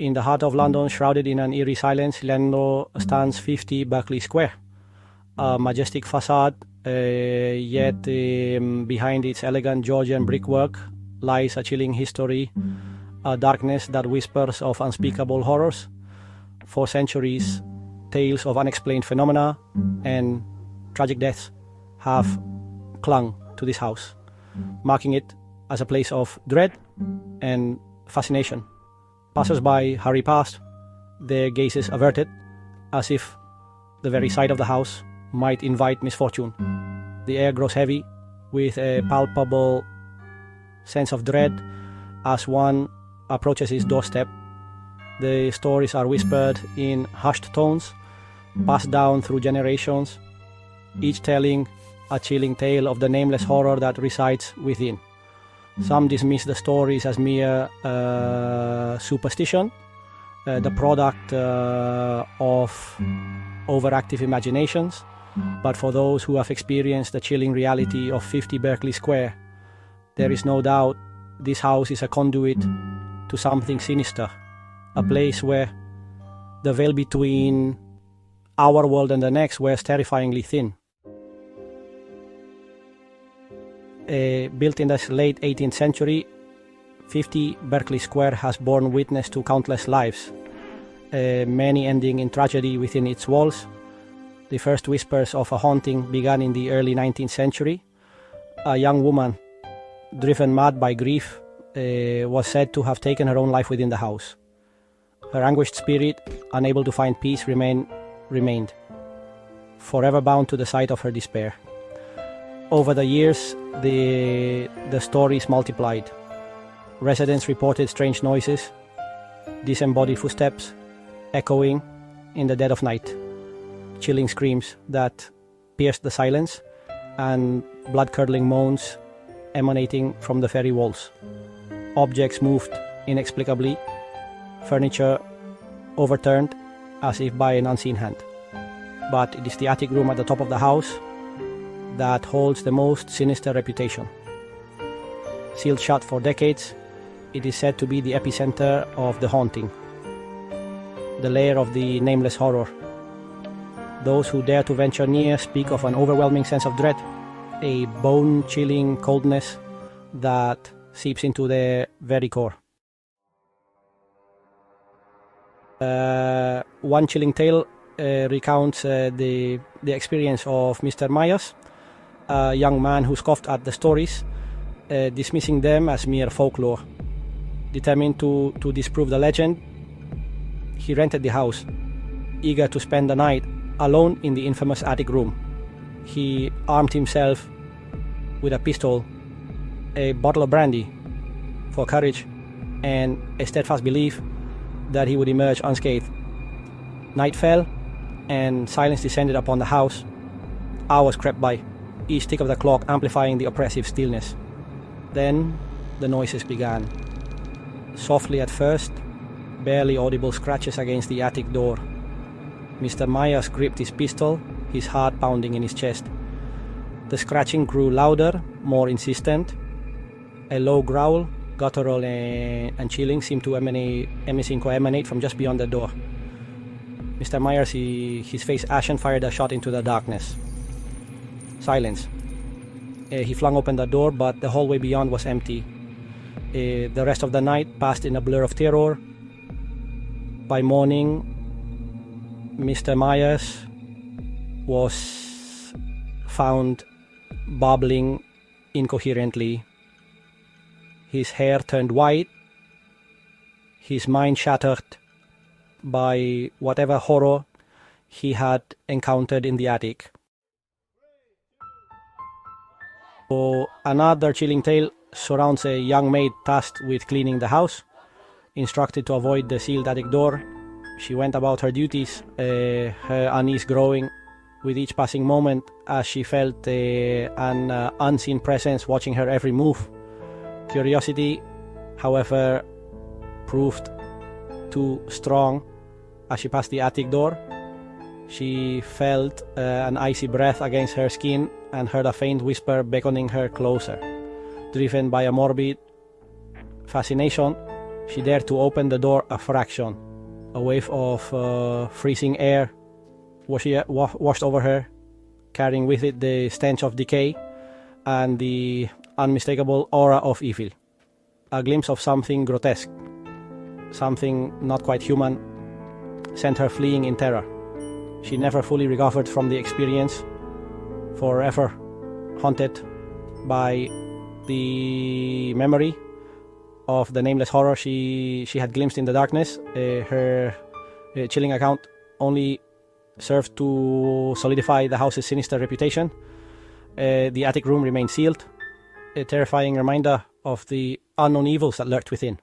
In the heart of London, shrouded in an eerie silence, Lando stands 50 Berkeley Square. A majestic facade, yet behind its elegant Georgian brickwork lies a chilling history, a darkness that whispers of unspeakable horrors. For centuries, tales of unexplained phenomena and tragic deaths have clung to this house, marking it as a place of dread and fascination. Passers-by hurry past, their gazes averted, as if the very sight of the house might invite misfortune. The air grows heavy with a palpable sense of dread as one approaches its doorstep. The stories are whispered in hushed tones, passed down through generations, each telling a chilling tale of the nameless horror that resides within. Some dismiss the stories as mere superstition, the product of overactive imaginations, but for those who have experienced the chilling reality of 50 Berkeley Square, there is no doubt this house is a conduit to something sinister, a place where the veil between our world and the next wears terrifyingly thin. Built in the late 18th century, 50 Berkeley Square has borne witness to countless lives, many ending in tragedy within its walls. The first whispers of a haunting began in the early 19th century. A young woman, driven mad by grief, was said to have taken her own life within the house. Her anguished spirit, unable to find peace, remained, forever bound to the site of her despair. Over the years, the stories multiplied. Residents reported strange noises, disembodied footsteps, echoing in the dead of night, chilling screams that pierced the silence, and blood-curdling moans emanating from the very walls. Objects moved inexplicably, furniture overturned as if by an unseen hand. But it is the attic room at the top of the house that holds the most sinister reputation. Sealed shut for decades, it is said to be the epicenter of the haunting, the lair of the nameless horror. Those who dare to venture near speak of an overwhelming sense of dread, a bone-chilling coldness that seeps into their very core. One chilling tale recounts the experience of Mr. Myers, a young man who scoffed at the stories, dismissing them as mere folklore. Determined to disprove the legend, he rented the house, eager to spend the night alone in the infamous attic room. He armed himself with a pistol, a bottle of brandy for courage, and a steadfast belief that he would emerge unscathed. Night fell, and silence descended upon the house. Hours crept by, each tick of the clock amplifying the oppressive stillness. Then the noises began. Softly at first, barely audible scratches against the attic door. Mr. Myers gripped his pistol, his heart pounding in his chest. The scratching grew louder, more insistent. A low growl, guttural and chilling, seemed to emanate from just beyond the door. Mr. Myers, his face ashen, fired a shot into the darkness. Silence. He flung open the door, but the hallway beyond was empty. The rest of the night passed in a blur of terror. By morning, Mr. Myers was found babbling incoherently. His hair turned white, his mind shattered by whatever horror he had encountered in the attic. So another chilling tale surrounds a young maid tasked with cleaning the house. Instructed to avoid the sealed attic door, she went about her duties, her unease growing with each passing moment as she felt an unseen presence watching her every move. Curiosity, however, proved too strong. As she passed the attic door, she felt an icy breath against her skin and heard a faint whisper beckoning her closer. Driven by a morbid fascination, She dared to open the door a fraction. A wave of freezing air washed over her, carrying with it the stench of decay and the unmistakable aura of evil. A glimpse of something grotesque, something not quite human, sent her fleeing in terror. She never fully recovered from the experience, forever haunted by the memory of the nameless horror she had glimpsed in the darkness. Her chilling account only served to solidify the house's sinister reputation. The attic room remained sealed, a terrifying reminder of the unknown evils that lurked within.